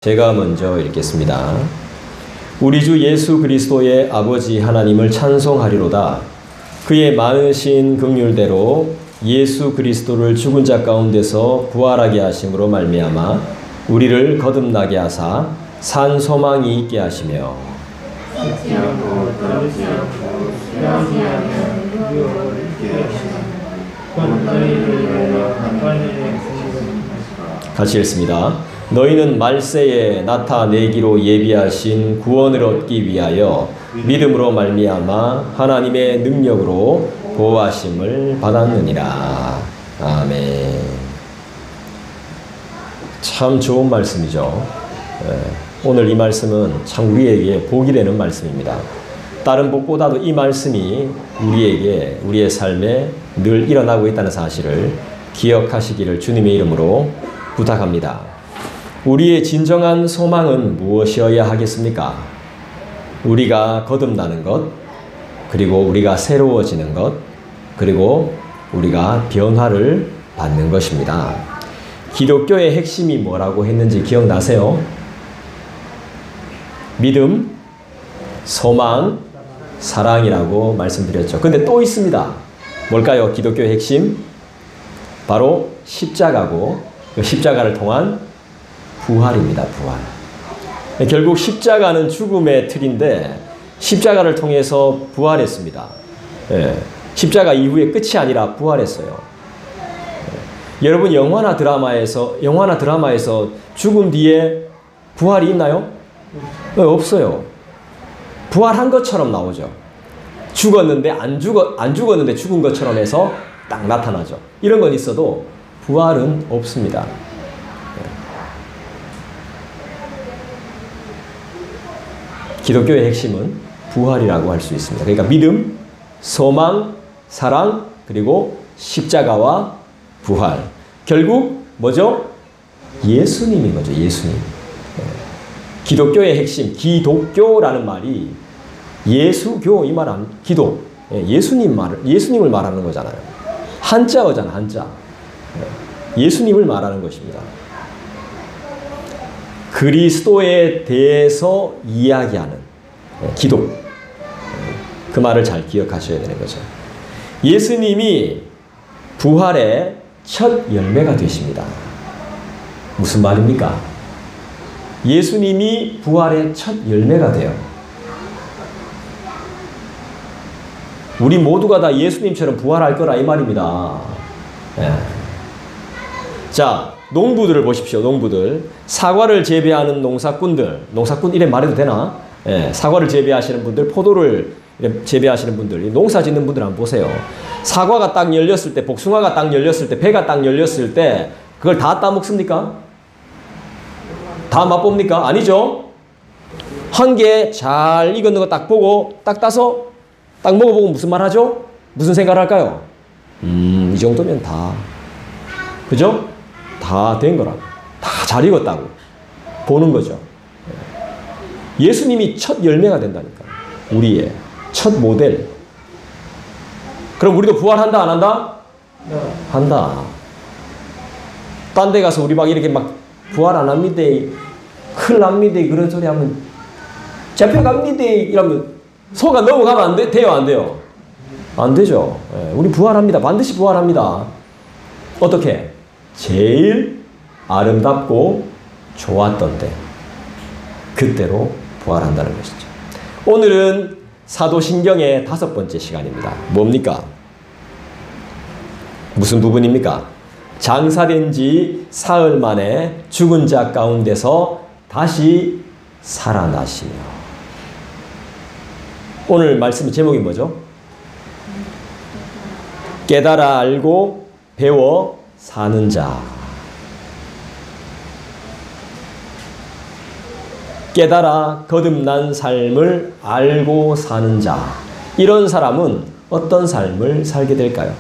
제가 먼저 읽겠습니다. 우리 주 예수 그리스도의 아버지 하나님을 찬송하리로다. 그의 많으신 긍휼대로 예수 그리스도를 죽은 자 가운데서 부활하게 하심으로 말미암아 우리를 거듭나게 하사 산 소망이 있게 하시며 같이 읽습니다. 너희는 말세에 나타내기로 예비하신 구원을 얻기 위하여 믿음으로 말미암아 하나님의 능력으로 보호하심을 받았느니라. 아멘. 참 좋은 말씀이죠. 오늘 이 말씀은 참 우리에게 복이 되는 말씀입니다. 다른 복보다도 이 말씀이 우리에게 우리의 삶에 늘 일어나고 있다는 사실을 기억하시기를 주님의 이름으로 부탁합니다. 우리의 진정한 소망은 무엇이어야 하겠습니까? 우리가 거듭나는 것, 그리고 우리가 새로워지는 것, 그리고 우리가 변화를 받는 것입니다. 기독교의 핵심이 뭐라고 했는지 기억나세요? 믿음, 소망, 사랑이라고 말씀드렸죠. 근데 또 있습니다. 뭘까요? 기독교의 핵심? 바로 십자가고 그 십자가를 통한 부활입니다. 부활. 결국 십자가는 죽음의 틀인데 십자가를 통해서 부활했습니다. 십자가 이후에 끝이 아니라 부활했어요. 여러분 영화나 드라마에서 죽음 뒤에 부활이 있나요? 없어요. 부활한 것처럼 나오죠. 죽었는데 안 죽었는데 죽은 것처럼 해서 딱 나타나죠. 이런 건 있어도 부활은 없습니다. 기독교의 핵심은 부활이라고 할 수 있습니다. 그러니까 믿음, 소망, 사랑, 그리고 십자가와 부활. 결국 뭐죠? 예수님인 거죠. 예수님. 기독교의 핵심, 기독교라는 말이 예수교 이 말 기도, 예수님을 말하는 거잖아요. 한자어잖아, 한자. 예수님을 말하는 것입니다. 그리스도에 대해서 이야기하는 기도. 그 말을 잘 기억하셔야 되는 거죠. 예수님이 부활의 첫 열매가 되십니다. 무슨 말입니까? 예수님이 부활의 첫 열매가 돼요. 우리 모두가 다 예수님처럼 부활할 거라 이 말입니다. 자, 농부들을 보십시오. 농부들. 사과를 재배하는 농사꾼 이래 말해도 되나? 사과를 재배하시는 분들, 포도를 재배하시는 분들, 농사 짓는 분들 한번 보세요. 사과가 딱 열렸을 때, 복숭아가 딱 열렸을 때, 배가 딱 열렸을 때 그걸 다 따먹습니까? 다 맛봅니까? 아니죠. 한 개 잘 익었는 거 딱 보고 딱 따서 딱 먹어보고 무슨 말 하죠? 무슨 생각을 할까요? 이 정도면 다, 그죠? 다 된 거라고. 다 잘 익었다고 보는 거죠. 예수님이 첫 열매가 된다니까. 우리의 첫 모델. 그럼 우리도 부활한다 안 한다? 네. 한다. 딴 데 가서 우리 막 이렇게 막 부활 안 합니다, 큰일 납니다, 그런 소리 하면 잡혀갑니다 이러면 속아 넘어가면 안 돼? 돼요 안 돼요? 안 되죠. 우리 부활합니다. 반드시 부활합니다. 어떻게? 제일 아름답고 좋았던 때, 그때로 부활한다는 것이죠. 오늘은 사도신경의 5번째 시간입니다. 뭡니까? 무슨 부분입니까? 장사된 지 사흘 만에 죽은 자 가운데서 다시 살아나시며. 오늘 말씀 제목이 뭐죠? 깨달아 알고 배워 사는 자. 깨달아 거듭난 삶을 알고 사는 자. 이런 사람은 어떤 삶을 살게 될까요?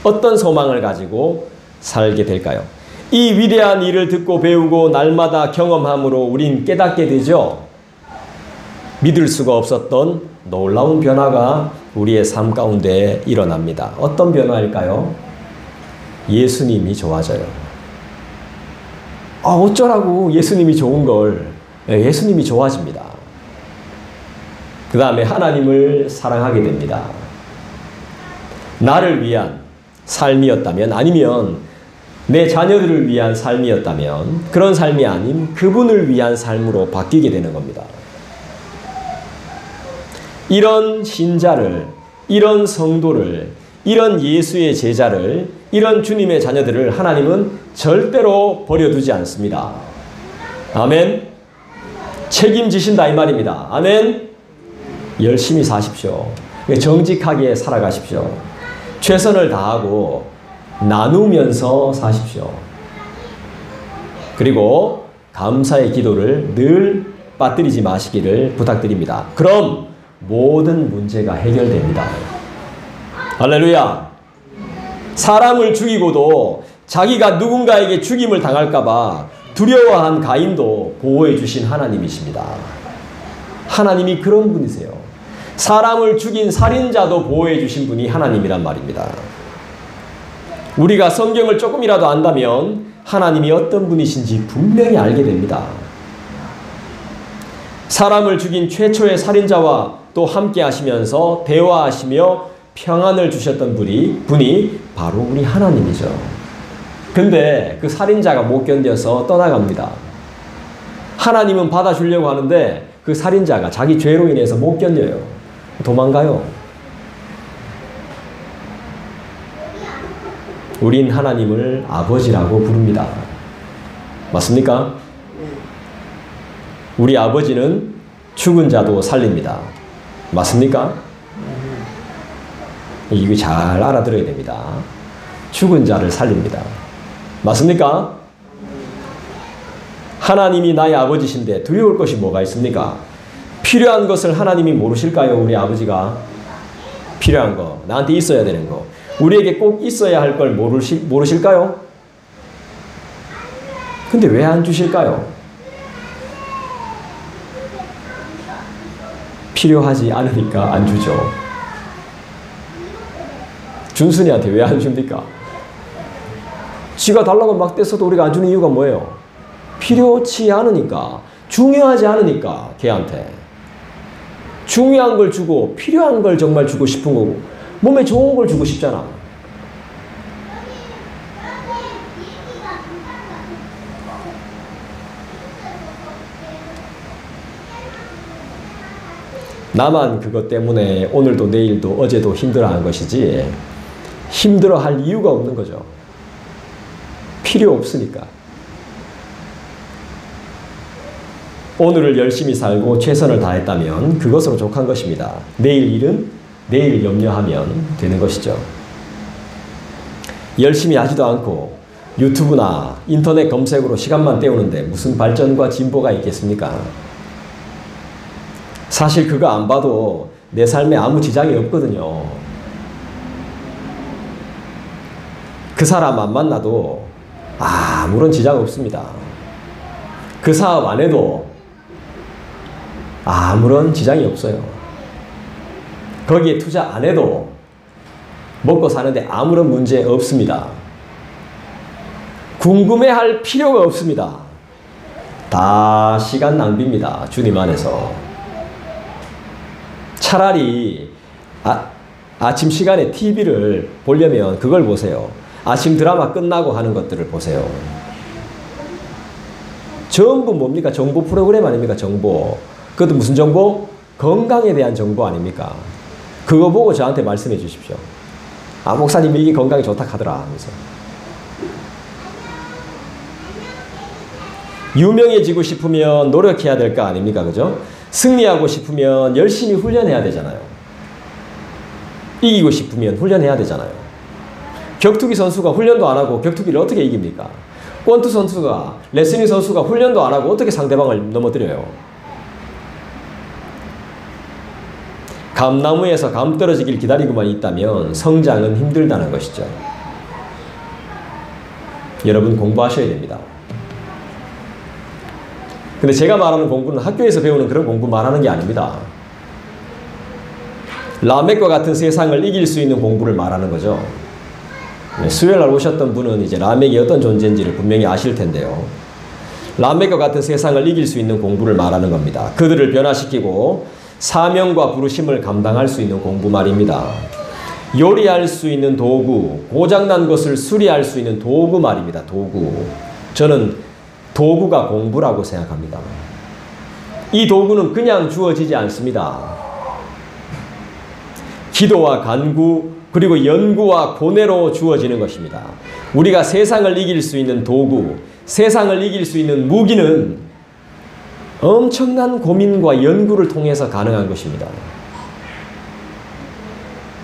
어떤 소망을 가지고 살게 될까요? 이 위대한 일을 듣고 배우고 날마다 경험함으로 우린 깨닫게 되죠. 믿을 수가 없었던 놀라운 변화가 우리의 삶 가운데 일어납니다. 어떤 변화일까요? 예수님이 좋아져요. 어쩌라고 예수님이 좋은 걸. 예수님이 좋아집니다. 그 다음에 하나님을 사랑하게 됩니다. 나를 위한 삶이었다면, 아니면 내 자녀들을 위한 삶이었다면 그런 삶이 아닌 그분을 위한 삶으로 바뀌게 되는 겁니다. 이런 신자를, 이런 성도를, 이런 예수의 제자를, 이런 주님의 자녀들을 하나님은 절대로 버려두지 않습니다. 아멘. 책임지신다 이 말입니다. 아멘. 열심히 사십시오. 정직하게 살아가십시오. 최선을 다하고 나누면서 사십시오. 그리고 감사의 기도를 늘 빠뜨리지 마시기를 부탁드립니다. 그럼 모든 문제가 해결됩니다. 할렐루야. 사람을 죽이고도 자기가 누군가에게 죽임을 당할까봐 두려워한 가인도 보호해 주신 하나님이십니다. 하나님이 그런 분이세요. 사람을 죽인 살인자도 보호해 주신 분이 하나님이란 말입니다. 우리가 성경을 조금이라도 안다면 하나님이 어떤 분이신지 분명히 알게 됩니다. 사람을 죽인 최초의 살인자와 또 함께 하시면서 대화하시며 평안을 주셨던 분이 바로 우리 하나님이죠. 근데 그 살인자가 못 견뎌서 떠나갑니다. 하나님은 받아주려고 하는데 그 살인자가 자기 죄로 인해서 못 견뎌요. 도망가요. 우린 하나님을 아버지라고 부릅니다. 맞습니까? 우리 아버지는 죽은 자도 살립니다. 맞습니까? 이거 잘 알아들어야 됩니다. 죽은 자를 살립니다. 맞습니까? 하나님이 나의 아버지신데 두려울 것이 뭐가 있습니까? 필요한 것을 하나님이 모르실까요? 우리 아버지가 필요한 거, 나한테 있어야 되는 거, 우리에게 꼭 있어야 할 걸 모르실까요? 근데 왜 안 주실까요? 필요하지 않으니까 안 주죠. 준순이한테 왜 안 줍니까? 지가 달라고 막 떼서도 우리가 안 주는 이유가 뭐예요? 필요치 않으니까, 중요하지 않으니까 걔한테. 중요한 걸 주고 필요한 걸 정말 주고 싶은 거고, 몸에 좋은 걸 주고 싶잖아. 나만 그것 때문에 오늘도 내일도 어제도 힘들어하는 것이지 힘들어할 이유가 없는 거죠. 필요 없으니까. 오늘을 열심히 살고 최선을 다했다면 그것으로 족한 것입니다. 내일 일은 내일 염려하면 되는 것이죠. 열심히 하지도 않고 유튜브나 인터넷 검색으로 시간만 때우는데 무슨 발전과 진보가 있겠습니까? 사실 그거 안 봐도 내 삶에 아무 지장이 없거든요. 그 사람 안 만나도 아무런 지장 없습니다. 그 사업 안 해도 아무런 지장이 없어요. 거기에 투자 안 해도 먹고 사는데 아무런 문제 없습니다. 궁금해할 필요가 없습니다. 다 시간 낭비입니다. 주님 안에서. 차라리 아침 시간에 TV를 보려면 그걸 보세요. 아침 드라마 끝나고 하는 것들을 보세요. 전부 뭡니까? 정보 프로그램 아닙니까? 정보. 그것도 무슨 정보? 건강에 대한 정보 아닙니까? 그거 보고 저한테 말씀해 주십시오. 목사님 이게 건강에 좋다 하더라 하면서. 유명해지고 싶으면 노력해야 될 거 아닙니까? 그죠? 승리하고 싶으면 열심히 훈련해야 되잖아요. 이기고 싶으면 훈련해야 되잖아요. 격투기 선수가 훈련도 안 하고 격투기를 어떻게 이깁니까? 권투 선수가, 레슬링 선수가 훈련도 안 하고 어떻게 상대방을 넘어뜨려요? 감나무에서 감 떨어지길 기다리고만 있다면 성장은 힘들다는 것이죠. 여러분 공부하셔야 됩니다. 근데 제가 말하는 공부는 학교에서 배우는 그런 공부 말하는 게 아닙니다. 라멕과 같은 세상을 이길 수 있는 공부를 말하는 거죠. 수요일 날 오셨던 분은 이제 라멕이 어떤 존재인지를 분명히 아실 텐데요. 람멕과 같은 세상을 이길 수 있는 공부를 말하는 겁니다. 그들을 변화시키고 사명과 부르심을 감당할 수 있는 공부 말입니다. 요리할 수 있는 도구, 고장난 것을 수리할 수 있는 도구 말입니다. 도구. 저는 도구가 공부라고 생각합니다. 이 도구는 그냥 주어지지 않습니다. 기도와 간구, 그리고 연구와 고뇌로 주어지는 것입니다. 우리가 세상을 이길 수 있는 도구, 세상을 이길 수 있는 무기는 엄청난 고민과 연구를 통해서 가능한 것입니다.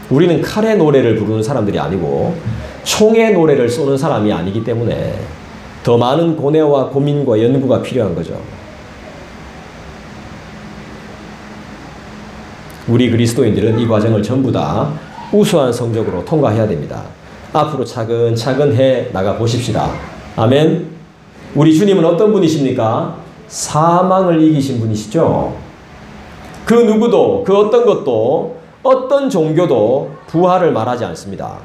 우리는 칼의 노래를 부르는 사람들이 아니고 총의 노래를 쏘는 사람이 아니기 때문에 더 많은 고뇌와 고민과 연구가 필요한 거죠. 우리 그리스도인들은 이 과정을 전부 다 우수한 성적으로 통과해야 됩니다. 앞으로 차근차근 해 나가 보십시다. 아멘. 우리 주님은 어떤 분이십니까? 사망을 이기신 분이시죠. 그 누구도, 그 어떤 것도, 어떤 종교도 부활을 말하지 않습니다.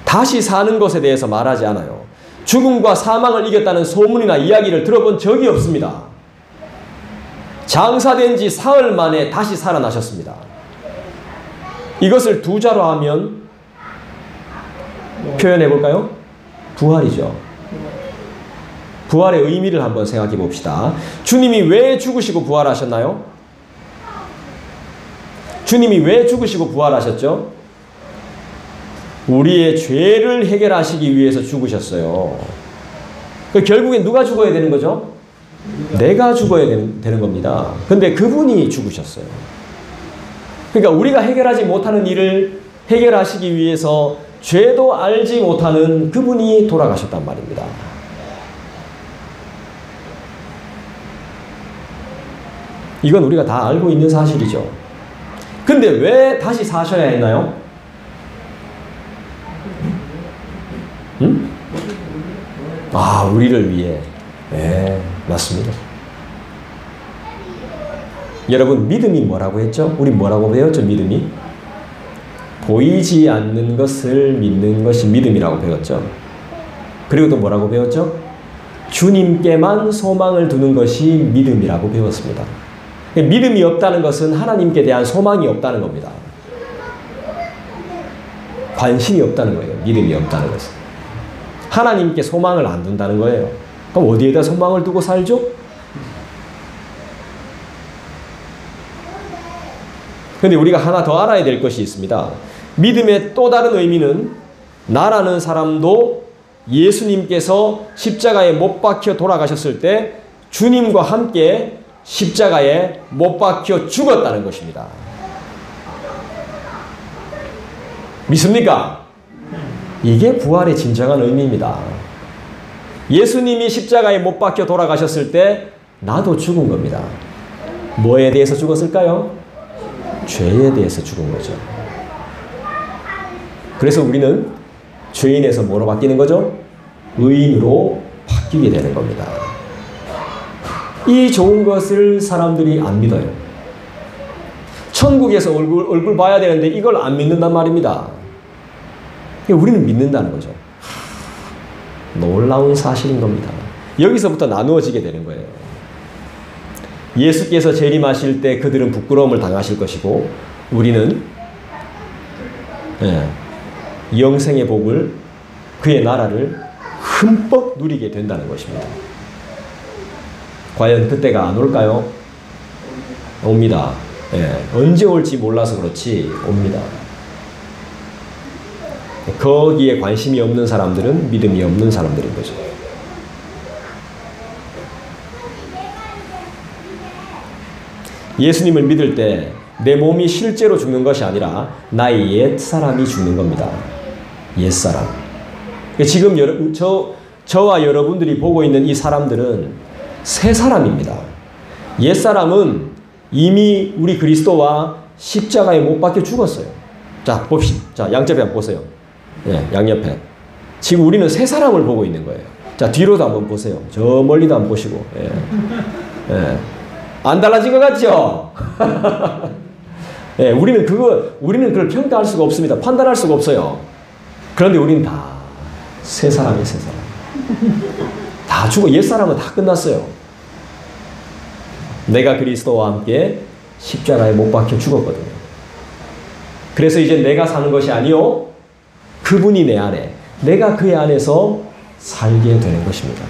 다시 사는 것에 대해서 말하지 않아요. 죽음과 사망을 이겼다는 소문이나 이야기를 들어본 적이 없습니다. 장사된 지 사흘 만에 다시 살아나셨습니다. 이것을 두 자로 하면 표현해 볼까요? 부활이죠. 부활의 의미를 한번 생각해 봅시다. 주님이 왜 죽으시고 부활하셨나요? 주님이 왜 죽으시고 부활하셨죠? 우리의 죄를 해결하시기 위해서 죽으셨어요. 결국엔 누가 죽어야 되는 거죠? 내가 죽어야 되는 겁니다. 근데 그분이 죽으셨어요. 그러니까 우리가 해결하지 못하는 일을 해결하시기 위해서 죄도 알지 못하는 그분이 돌아가셨단 말입니다. 이건 우리가 다 알고 있는 사실이죠. 근데 왜 다시 사셔야 했나요? 응? 우리를 위해. 네, 맞습니다. 여러분, 믿음이 뭐라고 했죠? 우리 뭐라고 배웠죠? 믿음이? 보이지 않는 것을 믿는 것이 믿음이라고 배웠죠. 그리고 또 뭐라고 배웠죠? 주님께만 소망을 두는 것이 믿음이라고 배웠습니다. 믿음이 없다는 것은 하나님께 대한 소망이 없다는 겁니다. 관심이 없다는 거예요. 믿음이 없다는 것은. 하나님께 소망을 안 둔다는 거예요. 그럼 어디에다 소망을 두고 살죠? 그런데 우리가 하나 더 알아야 될 것이 있습니다. 믿음의 또 다른 의미는 나라는 사람도 예수님께서 십자가에 못 박혀 돌아가셨을 때 주님과 함께 십자가에 못 박혀 죽었다는 것입니다. 믿습니까? 이게 부활의 진정한 의미입니다. 예수님이 십자가에 못 박혀 돌아가셨을 때 나도 죽은 겁니다. 뭐에 대해서 죽었을까요? 죄에 대해서 죽은 거죠. 그래서 우리는 죄인에서 뭐로 바뀌는 거죠? 의인으로 바뀌게 되는 겁니다. 이 좋은 것을 사람들이 안 믿어요. 천국에서 얼굴 봐야 되는데 이걸 안 믿는단 말입니다. 우리는 믿는다는 거죠. 놀라운 사실인 겁니다. 여기서부터 나누어지게 되는 거예요. 예수께서 재림하실 때 그들은 부끄러움을 당하실 것이고 우리는 영생의 복을, 그의 나라를 흠뻑 누리게 된다는 것입니다. 과연 그때가 안 올까요? 옵니다. 언제 올지 몰라서 그렇지 옵니다. 거기에 관심이 없는 사람들은 믿음이 없는 사람들인 거죠. 예수님을 믿을 때 내 몸이 실제로 죽는 것이 아니라 나의 옛사람이 죽는 겁니다. 옛사람. 지금 저와 여러분들이 보고 있는 이 사람들은 새 사람입니다. 옛사람은 이미 우리 그리스도와 십자가에 못 박혀 죽었어요. 자, 봅시다. 자, 양옆에 한번 보세요. 양옆에. 지금 우리는 새 사람을 보고 있는 거예요. 자, 뒤로도 한번 보세요. 저 멀리도 한번 보시고. 안 달라진 것 같죠? 우리는 그걸 평가할 수가 없습니다. 판단할 수가 없어요. 그런데 우리는 다 새 사람이에요, 새 사람. 다 죽어. 옛사람은 다 끝났어요. 내가 그리스도와 함께 십자가에 못 박혀 죽었거든요. 그래서 이제 내가 사는 것이 아니요, 그분이 내 안에, 내가 그의 안에서 살게 되는 것입니다.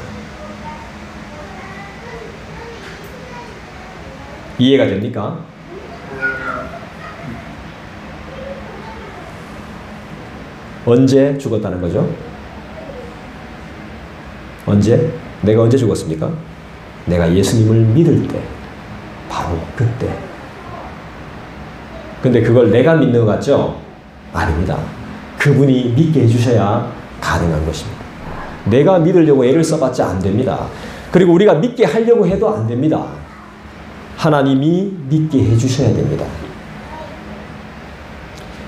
이해가 됩니까? 언제 죽었다는 거죠? 언제? 내가 언제 죽었습니까? 내가 예수님을 믿을 때, 바로 그때. 근데 그걸 내가 믿는 것 같죠? 아닙니다. 그분이 믿게 해주셔야 가능한 것입니다. 내가 믿으려고 애를 써봤자 안 됩니다. 그리고 우리가 믿게 하려고 해도 안 됩니다. 하나님이 믿게 해주셔야 됩니다.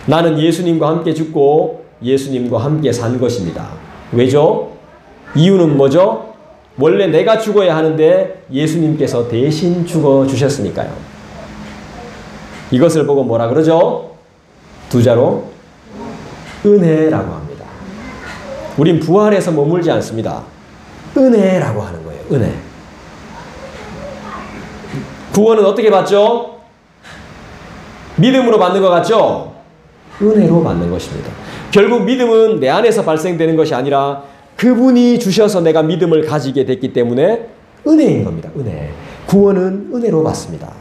나는 예수님과 함께 죽고 예수님과 함께 산 것입니다. 왜죠? 이유는 뭐죠? 원래 내가 죽어야 하는데 예수님께서 대신 죽어주셨으니까요. 이것을 보고 뭐라 그러죠? 두 자로 은혜라고 합니다. 우린 부활해서 머물지 않습니다. 은혜라고 하는 거예요. 은혜. 구원은 어떻게 받죠? 믿음으로 받는 것 같죠? 은혜로 받는 것입니다. 결국 믿음은 내 안에서 발생되는 것이 아니라 그분이 주셔서 내가 믿음을 가지게 됐기 때문에 은혜인 겁니다. 은혜. 구원은 은혜로 받습니다.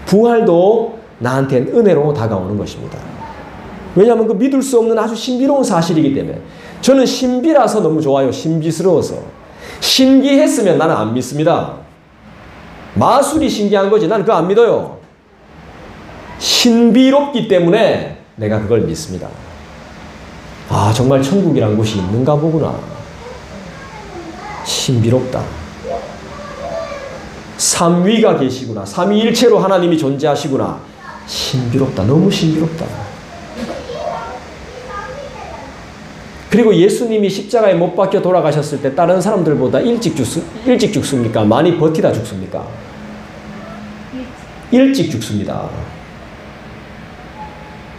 부활도 나한테는 은혜로 다가오는 것입니다. 왜냐하면 그 믿을 수 없는 아주 신비로운 사실이기 때문에. 저는 신비라서 너무 좋아요. 신비스러워서. 신기했으면 나는 안 믿습니다. 마술이 신기한 거지 나는 그거 안 믿어요. 신비롭기 때문에 내가 그걸 믿습니다. 아, 정말 천국이란 곳이 있는가 보구나. 신비롭다. 삼위가 계시구나. 삼위일체로 하나님이 존재하시구나. 신비롭다. 너무 신비롭다. 그리고 예수님이 십자가에 못 박혀 돌아가셨을 때 다른 사람들보다 일찍 죽습니까? 많이 버티다 죽습니까? 일찍 죽습니다.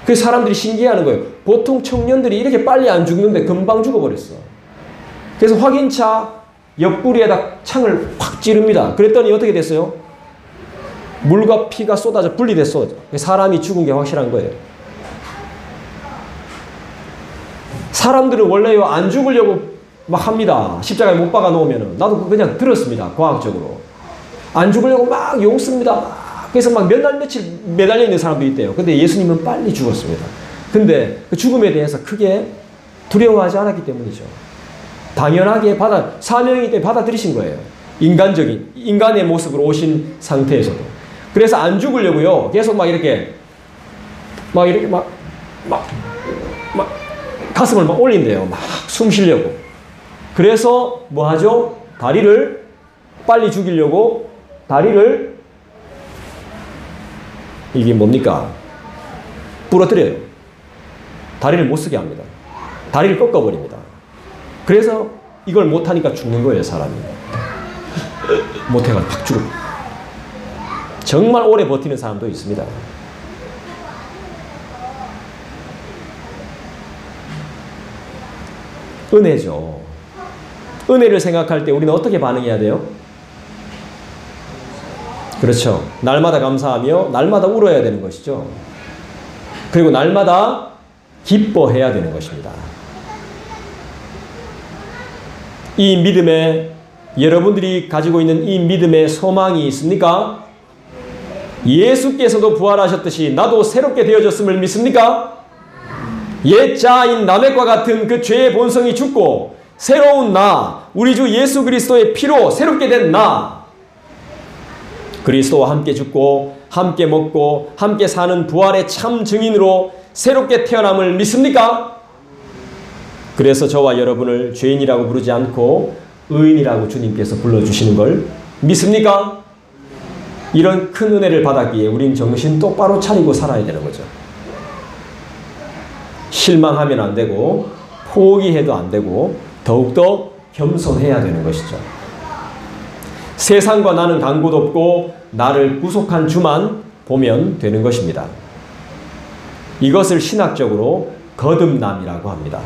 그 사람들이 신기해하는 거예요. 보통 청년들이 이렇게 빨리 안 죽는데 금방 죽어버렸어. 그래서 확인차 옆구리에다 창을 확 찌릅니다. 그랬더니 어떻게 됐어요? 물과 피가 쏟아져 분리됐어. 사람이 죽은 게 확실한 거예요. 사람들은 원래요 안 죽으려고 막 합니다. 십자가에 못 박아 놓으면은. 나도 그냥 들었습니다. 과학적으로. 안 죽으려고 막 용 씁니다. 막. 그래서 막 몇 날 며칠 매달려 있는 사람도 있대요. 근데 예수님은 빨리 죽었습니다. 근데 그 죽음에 대해서 크게 두려워하지 않았기 때문이죠. 당연하게 사명이기 때문에 받아들이신 거예요. 인간의 모습으로 오신 상태에서도. 그래서 안 죽으려고요. 계속 막 이렇게 가슴을 막 올린대요. 막 숨 쉬려고. 그래서 뭐 하죠? 다리를 빨리 죽이려고 다리를 이게 뭡니까? 부러뜨려요. 다리를 못 쓰게 합니다. 다리를 꺾어버립니다. 그래서 이걸 못하니까 죽는 거예요, 사람이. 못해가 팍 죽어. 정말 오래 버티는 사람도 있습니다. 은혜죠. 은혜를 생각할 때 우리는 어떻게 반응해야 돼요? 그렇죠. 날마다 감사하며 날마다 울어야 되는 것이죠. 그리고 날마다 기뻐해야 되는 것입니다. 이 믿음에 여러분들이 가지고 있는 이 믿음에 소망이 있습니까? 예수께서도 부활하셨듯이 나도 새롭게 되어졌음을 믿습니까? 옛 자아인 나맥과 같은 그 죄의 본성이 죽고 새로운 나, 우리 주 예수 그리스도의 피로 새롭게 된 나, 그리스도와 함께 죽고 함께 먹고 함께 사는 부활의 참 증인으로 새롭게 태어남을 믿습니까? 그래서 저와 여러분을 죄인이라고 부르지 않고 의인이라고 주님께서 불러주시는 걸 믿습니까? 이런 큰 은혜를 받았기에 우린 정신 똑바로 차리고 살아야 되는 거죠. 실망하면 안 되고 포기해도 안 되고 더욱더 겸손해야 되는 것이죠. 세상과 나는 간 곳 없고 나를 구속한 주만 보면 되는 것입니다. 이것을 신학적으로 거듭남이라고 합니다.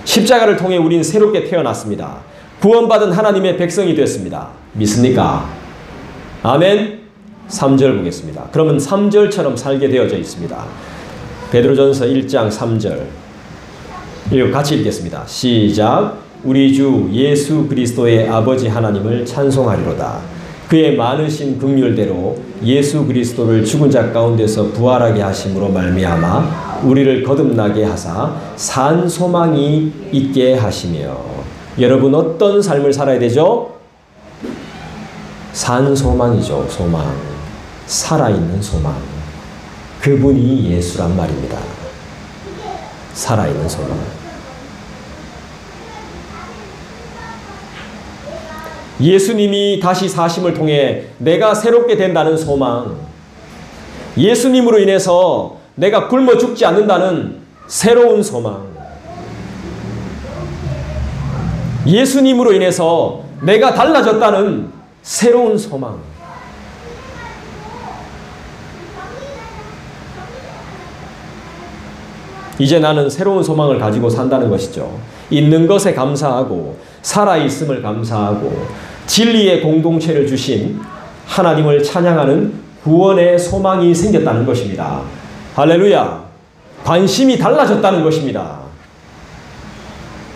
십자가를 통해 우린 새롭게 태어났습니다. 구원받은 하나님의 백성이 됐습니다. 믿습니까? 아멘. 3절 보겠습니다. 그러면 3절처럼 살게 되어져 있습니다. 베드로전서 1장 3절. 이거 같이 읽겠습니다. 시작. 우리 주 예수 그리스도의 아버지 하나님을 찬송하리로다. 그의 많으신 긍휼대로 예수 그리스도를 죽은 자 가운데서 부활하게 하심으로 말미암아 우리를 거듭나게 하사 산 소망이 있게 하시며. 여러분 어떤 삶을 살아야 되죠? 산 소망이죠. 소망. 살아있는 소망. 그분이 예수란 말입니다. 살아있는 소망. 예수님이 다시 사심을 통해 내가 새롭게 된다는 소망. 예수님으로 인해서 내가 굶어 죽지 않는다는 새로운 소망. 예수님으로 인해서 내가 달라졌다는 새로운 소망. 이제 나는 새로운 소망을 가지고 산다는 것이죠. 있는 것에 감사하고 살아있음을 감사하고 진리의 공동체를 주신 하나님을 찬양하는 구원의 소망이 생겼다는 것입니다. 할렐루야. 관심이 달라졌다는 것입니다.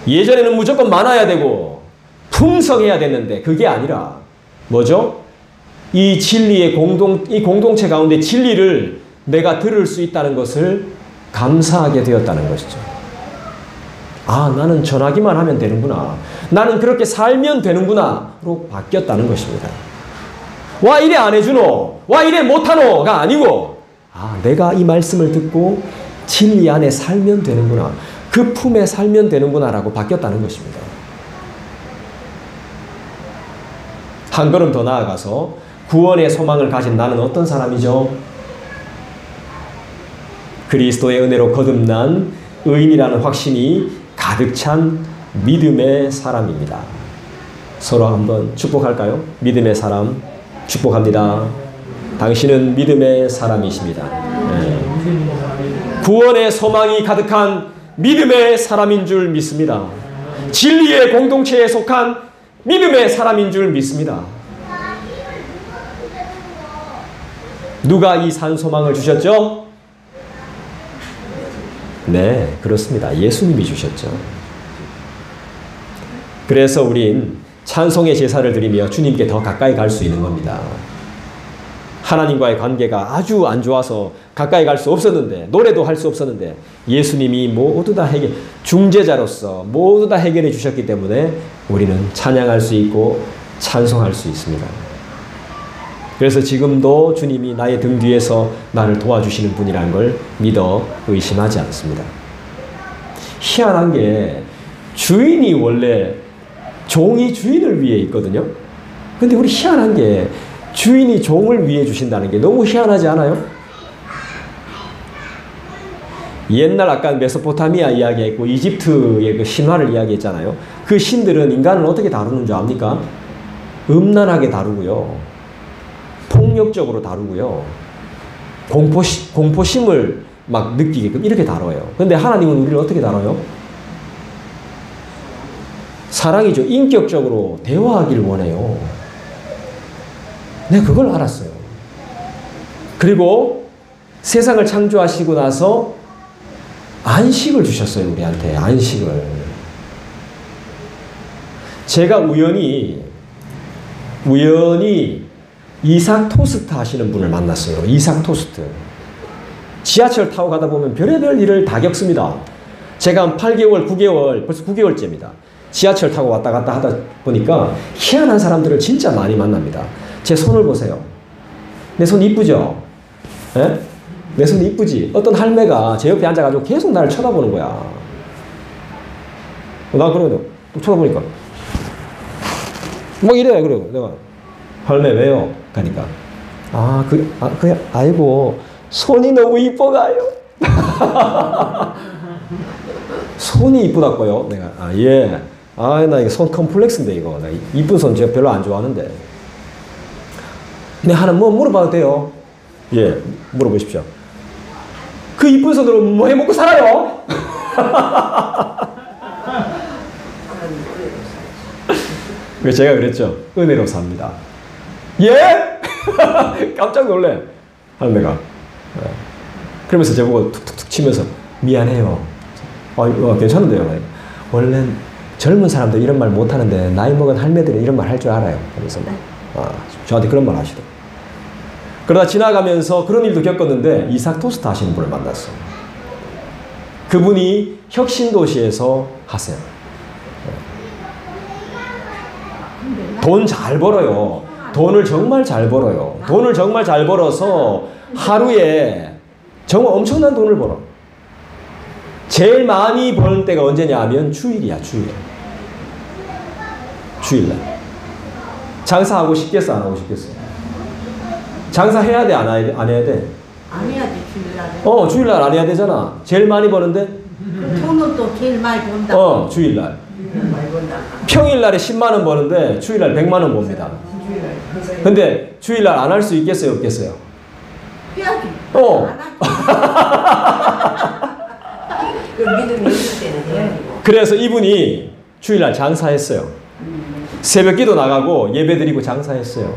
예전에는 무조건 많아야 되고 풍성해야 됐는데 그게 아니라 뭐죠? 이 진리의 이 공동체 가운데 진리를 내가 들을 수 있다는 것을 감사하게 되었다는 것이죠. 아, 나는 전하기만 하면 되는구나. 나는 그렇게 살면 되는구나로 바뀌었다는 것입니다. 와, 이래 안 해주노? 와, 이래 못하노?가 아니고, 아, 내가 이 말씀을 듣고 진리 안에 살면 되는구나. 그 품에 살면 되는구나라고 바뀌었다는 것입니다. 한 걸음 더 나아가서 구원의 소망을 가진 나는 어떤 사람이죠? 그리스도의 은혜로 거듭난 의인이라는 확신이 가득 찬 믿음의 사람입니다. 서로 한번 축복할까요? 믿음의 사람 축복합니다. 당신은 믿음의 사람이십니다. 네. 구원의 소망이 가득한 믿음의 사람인 줄 믿습니다. 진리의 공동체에 속한 믿음의 사람인 줄 믿습니다. 누가 이 산 소망을 주셨죠? 네, 그렇습니다. 예수님이 주셨죠. 그래서 우린 찬송의 제사를 드리며 주님께 더 가까이 갈 수 있는 겁니다. 하나님과의 관계가 아주 안 좋아서 가까이 갈 수 없었는데, 노래도 할 수 없었는데 예수님이 모두 다 중재자로서 모두 다 해결해 주셨기 때문에 우리는 찬양할 수 있고 찬송할 수 있습니다. 그래서 지금도 주님이 나의 등 뒤에서 나를 도와주시는 분이라는 걸 믿어 의심하지 않습니다. 희한한 게 주인이 원래 종이 주인을 위해 있거든요. 근데 우리 희한한 게 주인이 종을 위해 주신다는 게 너무 희한하지 않아요? 옛날 아까 메소포타미아 이야기했고 이집트의 그 신화를 이야기했잖아요. 그 신들은 인간을 어떻게 다루는 줄 압니까? 음란하게 다루고요. 폭력적으로 다루고요. 공포심을 막 느끼게끔 이렇게 다뤄요. 근데 하나님은 우리를 어떻게 다뤄요? 사랑이죠. 인격적으로 대화하기를 원해요. 내가 그걸 알았어요. 그리고 세상을 창조하시고 나서 안식을 주셨어요. 우리한테 안식을. 제가 우연히 이삭 토스트 하시는 분을 만났어요. 이삭 토스트. 지하철 타고 가다 보면 별의별 일을 다 겪습니다. 제가 한 8개월, 9개월, 벌써 9개월째입니다. 지하철 타고 왔다 갔다 하다 보니까 희한한 사람들을 진짜 많이 만납니다. 제 손을 보세요. 내 손 이쁘죠? 예? 내 손 이쁘지? 어떤 할매가 제 옆에 앉아가지고 계속 나를 쳐다보는 거야. 나 그러거든. 또 쳐다보니까. 막 이래, 그래. 내가. 할매, 왜요? 가니까. 아이고, 손이 너무 이뻐가요. 손이 이쁘다고요? 내가, 예. 나 이거 손 컴플렉스인데, 이거. 나 이쁜 손 제가 별로 안 좋아하는데. 네, 하나 뭐 물어봐도 돼요? 예, 물어보십시오. 그 이쁜 손으로 뭐 해먹고 살아요? 그래서 제가 그랬죠. 은혜로 삽니다. 예? 깜짝 놀래. 할매가. 그러면서 저보고 툭툭툭 치면서 미안해요. 괜찮은데요. 원래 젊은 사람들 이런 말 못하는데 나이 먹은 할매들은 이런 말 할 줄 알아요. 그래서 저한테 그런 말 하시더라고요. 그러다 지나가면서 그런 일도 겪었는데 이삭 토스트 하시는 분을 만났어요. 그분이 혁신도시에서 하세요. 돈 잘 벌어요. 돈을 정말 잘 벌어요. 돈을 정말 잘 벌어서 하루에 정말 엄청난 돈을 벌어. 제일 많이 버는 때가 언제냐 하면 주일이야, 주일. 주일날. 장사하고 싶겠어, 안 하고 싶겠어? 장사해야 돼, 안 해야 돼? 안 해야지, 주일날. 주일날 안 해야 되잖아. 제일 많이 버는데? 돈은 또 제일 많이 번다. 주일날. 평일날에 10만원 버는데 주일날 100만원 봅니다. 근데 주일날 안 할 수 있겠어요, 없겠어요? 해야지. 그 믿음이 있을 때는 해야지. 그래서 이분이 주일날 장사했어요. 새벽기도 나가고 예배드리고 장사했어요.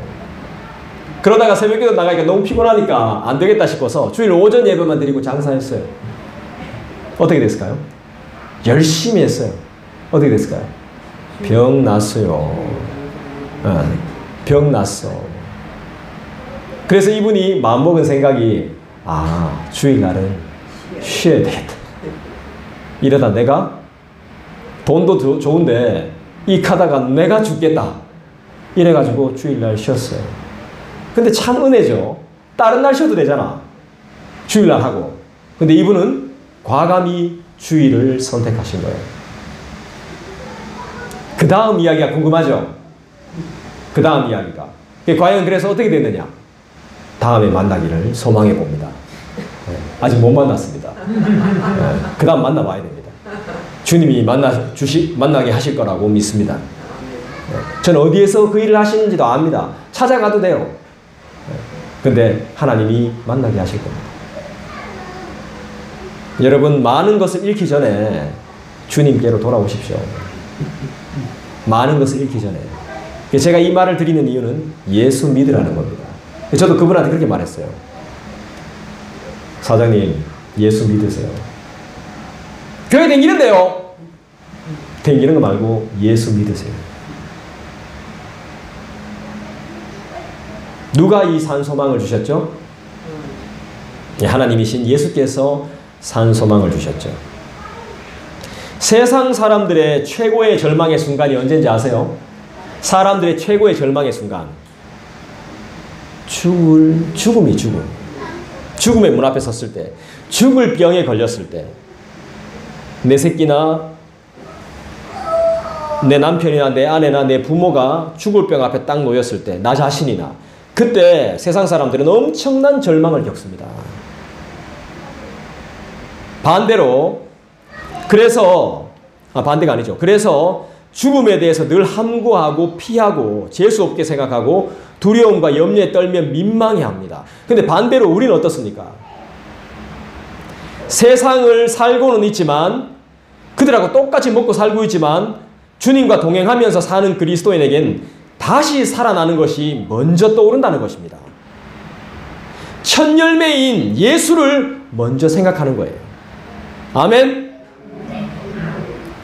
그러다가 새벽기도 나가니까 너무 피곤하니까 안 되겠다 싶어서 주일 오전 예배만 드리고 장사했어요. 어떻게 됐을까요? 열심히 했어요. 어떻게 됐을까요? 병 났어요. 병 났어. 그래서 이분이 마음먹은 생각이 주일날은 쉬어야 되겠다. 이러다 내가 돈도 좋은데 익하다가 내가 죽겠다. 이래가지고 주일날 쉬었어요. 근데 참 은혜죠. 다른 날 쉬어도 되잖아. 주일날 하고. 근데 이분은 과감히 주일을 선택하신 거예요. 그 다음 이야기가 궁금하죠? 그 다음 이야기가. 과연 그래서 어떻게 됐느냐? 다음에 만나기를 소망해 봅니다. 아직 못 만났습니다. 그 다음 만나봐야 됩니다. 주님이 만나게 하실 거라고 믿습니다. 저는 어디에서 그 일을 하시는지도 압니다. 찾아가도 돼요. 근데 하나님이 만나게 하실 겁니다. 여러분, 많은 것을 잃기 전에 주님께로 돌아오십시오. 많은 것을 잃기 전에. 제가 이 말을 드리는 이유는 예수 믿으라는 겁니다. 저도 그분한테 그렇게 말했어요. 사장님, 예수 믿으세요. 교회 댕기는데요. 댕기는 거 말고 예수 믿으세요. 누가 이 산소망을 주셨죠? 하나님이신 예수께서 산소망을 주셨죠. 세상 사람들의 최고의 절망의 순간이 언제인지 아세요? 사람들의 최고의 절망의 순간. 죽음이 죽음. 죽음의 문 앞에 섰을 때, 죽을 병에 걸렸을 때, 내 새끼나 내 남편이나 내 아내나 내 부모가 죽을 병 앞에 딱 놓였을 때, 나 자신이나, 그때 세상 사람들은 엄청난 절망을 겪습니다. 반대로, 반대가 아니죠. 그래서 죽음에 대해서 늘 함구하고 피하고 재수없게 생각하고 두려움과 염려에 떨며 민망해합니다. 근데 반대로 우리는 어떻습니까? 세상을 살고는 있지만, 그들하고 똑같이 먹고 살고 있지만 주님과 동행하면서 사는 그리스도인에겐 다시 살아나는 것이 먼저 떠오른다는 것입니다. 첫 열매인 예수를 먼저 생각하는 거예요. 아멘?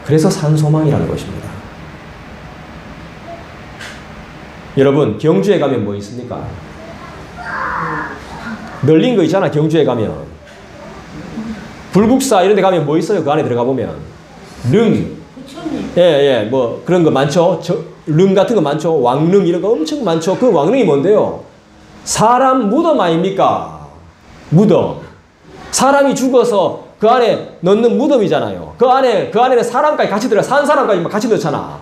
그래서 산소망이라는 것입니다. 여러분, 경주에 가면 뭐 있습니까? 널린 거 있잖아. 경주에 가면 불국사 이런 데 가면 뭐 있어요? 그 안에 들어가 보면 릉, 뭐 그런 거 많죠. 릉 같은 거 많죠. 왕릉 이런 거 엄청 많죠. 그 왕릉이 뭔데요? 사람 무덤 아닙니까? 무덤. 사람이 죽어서 그 안에 넣는 무덤이잖아요. 그 안에는 사람까지 같이 들어, 산 사람까지 막 같이 넣잖아.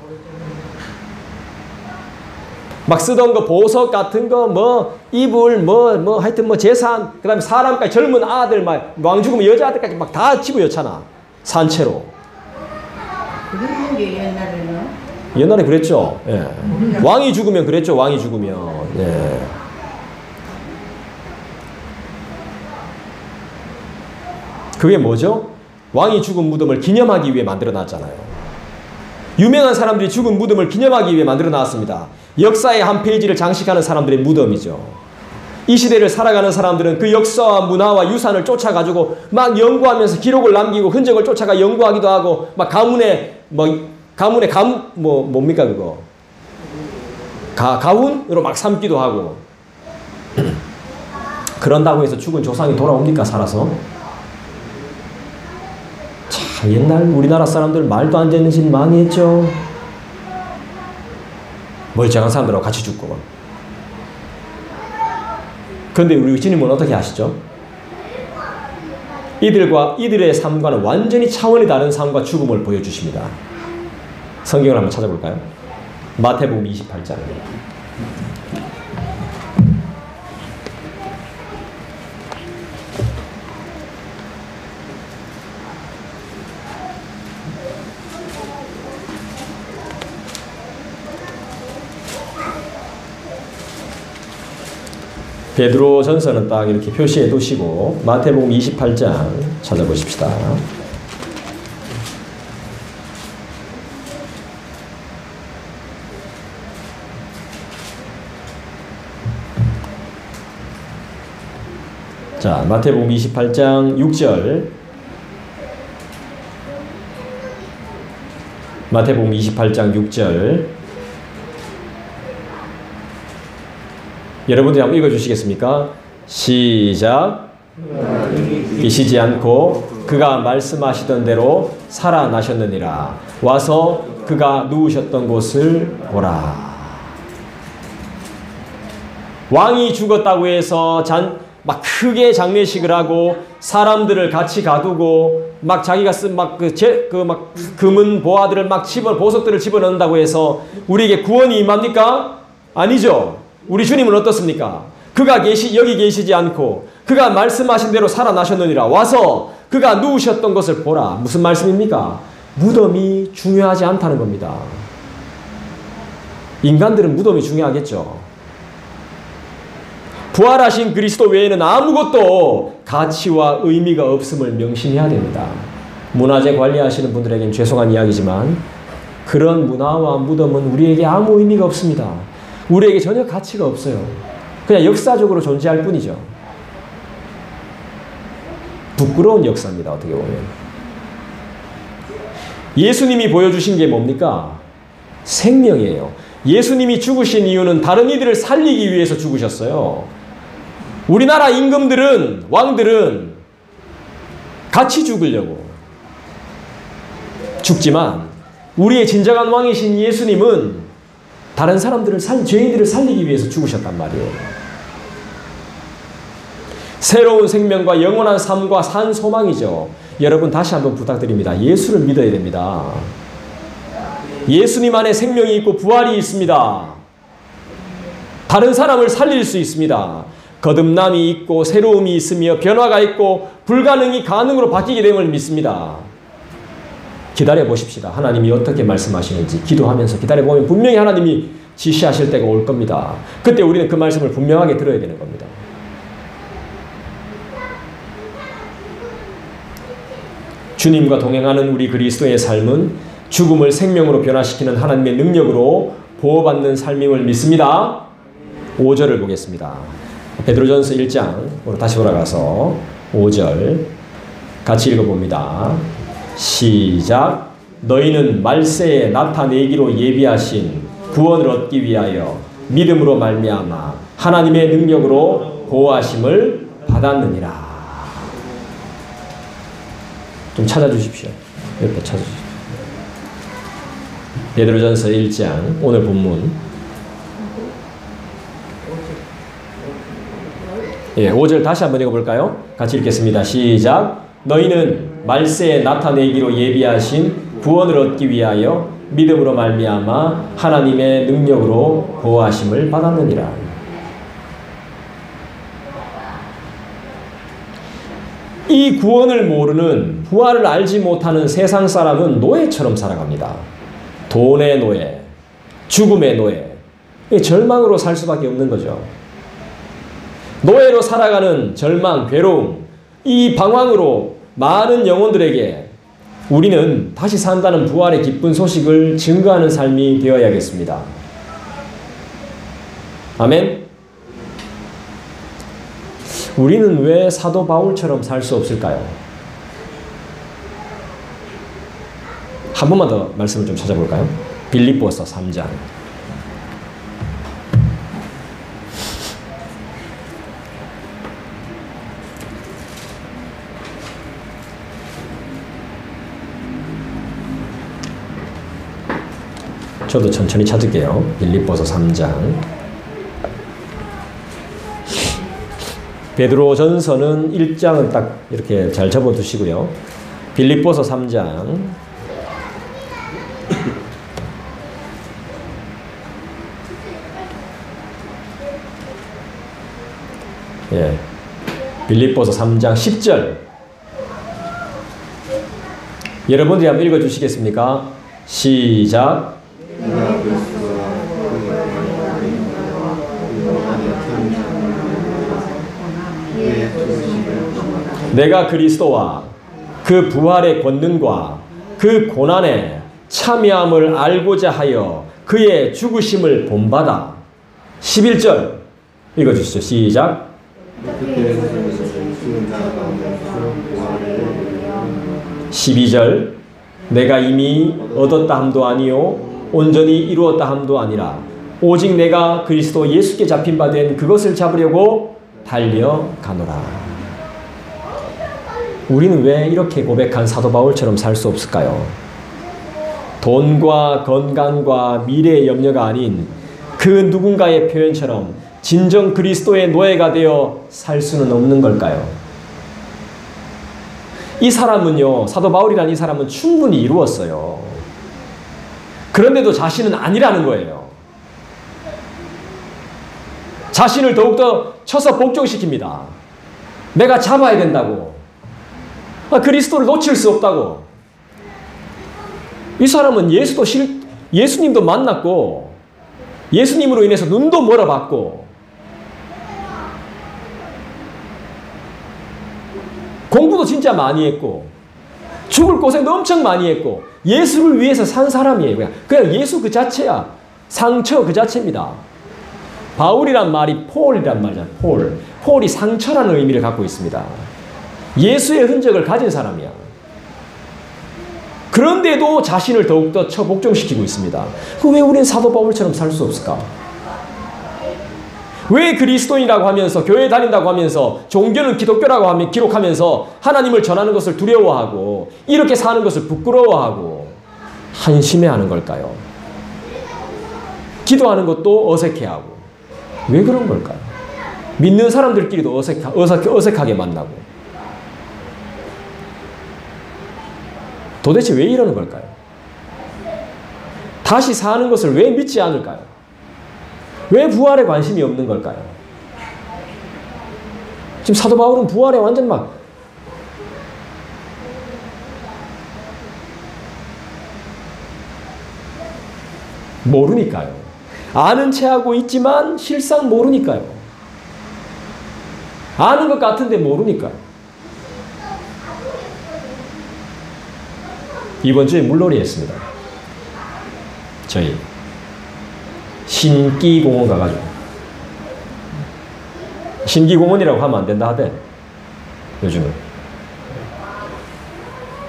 막 쓰던 거 보석 같은 거, 뭐 이불, 하여튼 뭐 재산, 그다음에 사람까지, 젊은 아들, 막 왕 죽으면 여자아들까지 막 다 집어넣잖아. 산채로. 그런 게 옛날에는. 옛날에 그랬죠. 예. 왕이 죽으면 그랬죠. 왕이 죽으면. 예. 그게 뭐죠? 왕이 죽은 무덤을 기념하기 위해 만들어 놨잖아요. 유명한 사람들이 죽은 무덤을 기념하기 위해 만들어 놨습니다. 역사의 한 페이지를 장식하는 사람들의 무덤이죠. 이 시대를 살아가는 사람들은 그 역사와 문화와 유산을 쫓아가지고 막 연구하면서 기록을 남기고 흔적을 쫓아가 연구하기도 하고 막 뭡니까 그거? 가훈으로 막 삼기도 하고. 그런다고 해서 죽은 조상이 돌아옵니까? 살아서? 참 옛날 우리나라 사람들 말도 안 되는 짓 많이 했죠. 멀쩡한 사람들하고 같이 죽고. 그런데 우리 주님은 어떻게 하시죠? 이들의 삶과는 완전히 차원이 다른 삶과 죽음을 보여주십니다. 성경을 한번 찾아볼까요? 마태복음 28장. 베드로 전서는 딱 이렇게 표시해 두시고 마태복음 28장 찾아보십시다. 자, 마태복음 28장 6절. 마태복음 28장 6절. 여러분들이 한번 읽어주시겠습니까? 시작. 계시지 않고 그가 말씀하시던 대로 살아나셨느니라. 와서 그가 누우셨던 곳을 보라. 왕이 죽었다고 해서 막 크게 장례식을 하고 사람들을 같이 가두고 막 자기가 쓴 금은 보화들을 보석들을 집어넣는다고 해서 우리에게 구원이 임합니까? 아니죠. 우리 주님은 어떻습니까? 그가 여기 계시지 않고 그가 말씀하신 대로 살아나셨느니라. 와서 그가 누우셨던 것을 보라. 무슨 말씀입니까? 무덤이 중요하지 않다는 겁니다. 인간들은 무덤이 중요하겠죠. 부활하신 그리스도 외에는 아무것도 가치와 의미가 없음을 명심해야 됩니다. 문화재 관리하시는 분들에겐 죄송한 이야기지만 그런 문화와 무덤은 우리에게 아무 의미가 없습니다. 우리에게 전혀 가치가 없어요. 그냥 역사적으로 존재할 뿐이죠. 부끄러운 역사입니다. 어떻게 보면. 예수님이 보여주신 게 뭡니까? 생명이에요. 예수님이 죽으신 이유는 다른 이들을 살리기 위해서 죽으셨어요. 우리나라 임금들은, 왕들은 같이 죽으려고 죽지만 우리의 진정한 왕이신 예수님은 다른 사람들을 죄인들을 살리기 위해서 죽으셨단 말이에요. 새로운 생명과 영원한 삶과 산 소망이죠. 여러분 다시 한번 부탁드립니다. 예수를 믿어야 됩니다. 예수님 안에 생명이 있고 부활이 있습니다. 다른 사람을 살릴 수 있습니다. 거듭남이 있고 새로움이 있으며 변화가 있고 불가능이 가능으로 바뀌게 됨을 믿습니다. 기다려 보십시다. 하나님이 어떻게 말씀하시는지 기도하면서 기다려보면 분명히 하나님이 지시하실 때가 올 겁니다. 그때 우리는 그 말씀을 분명하게 들어야 되는 겁니다. 주님과 동행하는 우리 그리스도의 삶은 죽음을 생명으로 변화시키는 하나님의 능력으로 보호받는 삶임을 믿습니다. 5절을 보겠습니다. 베드로전서 1장으로 다시 돌아가서 5절 같이 읽어봅니다. 시작. 너희는 말세에 나타내기로 예비하신 구원을 얻기 위하여 믿음으로 말미암아 하나님의 능력으로 보호하심을 받았느니라. 좀 찾아주십시오. 옆에 찾아주십시오. 베드로전서 1장 오늘 본문 5절 다시 한번 읽어볼까요? 같이 읽겠습니다. 시작. 너희는 말세에 나타내기로 예비하신 구원을 얻기 위하여 믿음으로 말미암아 하나님의 능력으로 보호하심을 받았느니라. 이 구원을 모르는 부활을 알지 못하는 세상 사람은 노예처럼 살아갑니다. 돈의 노예, 죽음의 노예, 절망으로 살 수밖에 없는 거죠. 노예로 살아가는 절망, 괴로움, 이 방황으로 많은 영혼들에게 우리는 다시 산다는 부활의 기쁜 소식을 증거하는 삶이 되어야겠습니다. 아멘. 우리는 왜 사도 바울처럼 살 수 없을까요? 한 번만 더 말씀을 좀 찾아볼까요? 빌립보서 3장. 저도 천천히 찾을게요. 빌립보서 3장. 베드로 전서는 1장은 딱 이렇게 잘 접어두시고요. 빌립보서 3장. 예. 빌립보서 3장 10절. 여러분들이 한번 읽어 주시겠습니까? 시작. 내가 그리스도와 그 부활의 권능과 그 고난의 참여함을 알고자 하여 그의 죽으심을 본받아. 11절 읽어주시죠. 시작. 12절 내가 이미 얻었다 함도 아니요 온전히 이루었다 함도 아니라 오직 내가 그리스도 예수께 잡힌 바 된 그것을 잡으려고 달려가노라. 우리는 왜 이렇게 고백한 사도 바울처럼 살 수 없을까요? 돈과 건강과 미래의 염려가 아닌 그 누군가의 표현처럼 진정 그리스도의 노예가 되어 살 수는 없는 걸까요? 이 사람은요, 사도 바울이라는 이 사람은 충분히 이루었어요. 그런데도 자신은 아니라는 거예요. 자신을 더욱더 쳐서 복종시킵니다. 내가 잡아야 된다고. 그리스도를 놓칠 수 없다고. 이 사람은 예수님도 만났고 예수님으로 인해서 눈도 멀어봤고 공부도 진짜 많이 했고 죽을 고생도 엄청 많이 했고 예수를 위해서 산 사람이에요. 그냥 예수 그 자체야. 상처 그 자체입니다. 바울이란 말이 폴이란 말이잖아요. 폴이 상처라는 의미를 갖고 있습니다. 예수의 흔적을 가진 사람이야. 그런데도 자신을 더욱더 처복종시키고 있습니다. 왜 우리는 사도 바울처럼 살 수 없을까? 왜 그리스도인이라고 하면서 교회 다닌다고 하면서 종교는 기독교라고 하며 기록하면서 하나님을 전하는 것을 두려워하고 이렇게 사는 것을 부끄러워하고 한심해하는 걸까요? 기도하는 것도 어색해하고 왜 그런 걸까요? 믿는 사람들끼리도 어색하게 만나고 도대체 왜 이러는 걸까요? 다시 사는 것을 왜 믿지 않을까요? 왜 부활에 관심이 없는 걸까요? 지금 사도 바울은 부활에 완전 막 모르니까요. 아는 체하고 있지만 실상 모르니까요. 아는 것 같은데 모르니까요. 이번 주에 물놀이 했습니다. 저희 신기공원 가가지고 신기공원이라고 하면 안 된다 하대. 요즘은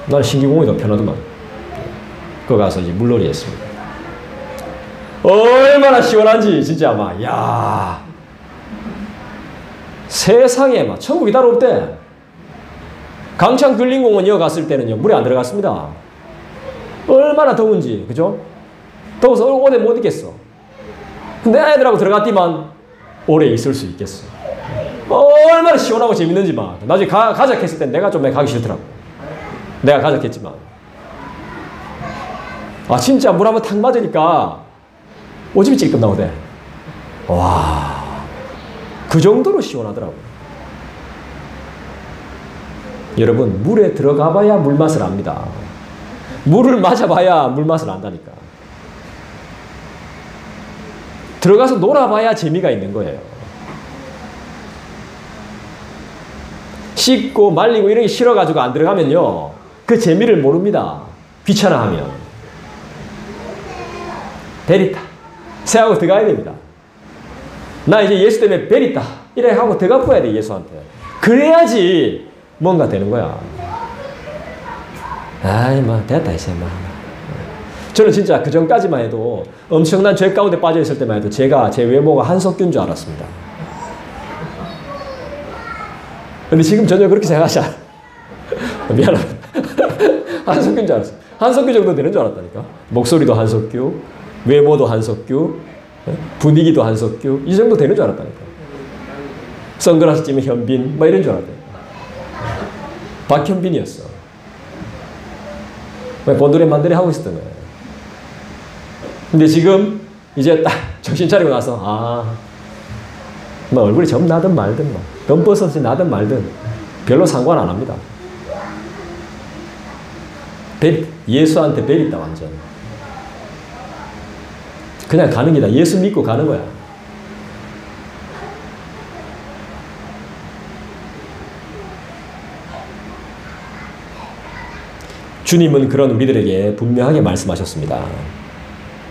나는 신기공원이 더 편하더만. 그거 가서 이제 물놀이 했습니다. 얼마나 시원한지 진짜 막 야 세상에 막 천국이 따로 없대. 강창 근린공원 이어갔을 때는요 물에 안 들어갔습니다. 얼마나 더운지, 그죠? 더워서 오래 못 있겠어. 근데 애들하고 들어갔지만 오래 있을 수 있겠어. 얼마나 시원하고 재밌는지 막. 나중에 가작했을 땐 내가 좀 가기 싫더라고. 내가 가작했지만. 진짜 물 한번 탁 맞으니까 오줌이 찔끔 나오대. 와, 그 정도로 시원하더라고. 여러분, 물에 들어가 봐야 물맛을 압니다. 물을 맞아봐야 물맛을 안다니까. 들어가서 놀아봐야 재미가 있는 거예요. 씻고 말리고 이런 게 싫어가지고 안 들어가면요 그 재미를 모릅니다. 귀찮아하면. 베리타 새하고 들어가야 됩니다. 나 이제 예수 때문에 베리타 이래 하고 더 갚아야 돼, 예수한테. 그래야지 뭔가 되는 거야. 아이, 됐다, 이제, 저는 진짜 그 전까지만 해도 엄청난 죄 가운데 빠져있을 때만 해도 제 외모가 한석규인 줄 알았습니다. 근데 지금 전혀 그렇게 생각하지 않아. 미안합니다. 한석규인 줄 알았어. 한석규 정도 되는 줄 알았다니까. 목소리도 한석규, 외모도 한석규, 분위기도 한석규, 이 정도 되는 줄 알았다니까. 선글라스 찌면 현빈, 이런 줄 알았다니까. 박현빈이었어. 본드레 만드레 하고 있었던 거예요. 근데 지금 이제 딱 정신 차리고 나서 얼굴이 점 나든 말든 변버섯이 나든 말든 별로 상관 안 합니다. 예수한테 벨 있다 완전. 그냥 가는 기다. 예수 믿고 가는 거야. 주님은 그런 우리들에게 분명하게 말씀하셨습니다.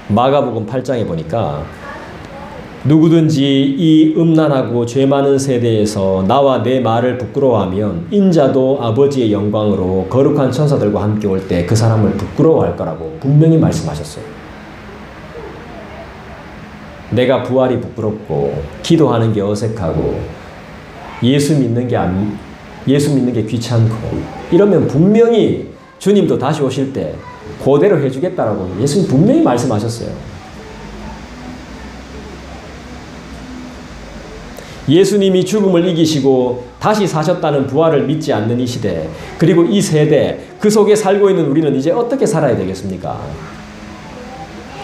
마가복음 8장에 보니까 누구든지 이 음란하고 죄 많은 세대에서 나와 내 말을 부끄러워하면 인자도 아버지의 영광으로 거룩한 천사들과 함께 올 때 그 사람을 부끄러워할 거라고 분명히 말씀하셨어요. 내가 부활이 부끄럽고 기도하는 게 어색하고 예수 믿는 게 귀찮고 이러면 분명히 주님도 다시 오실 때 그대로 해주겠다라고 예수님 분명히 말씀하셨어요. 예수님이 죽음을 이기시고 다시 사셨다는 부활을 믿지 않는 이 시대, 그리고 이 세대, 그 속에 살고 있는 우리는 이제 어떻게 살아야 되겠습니까?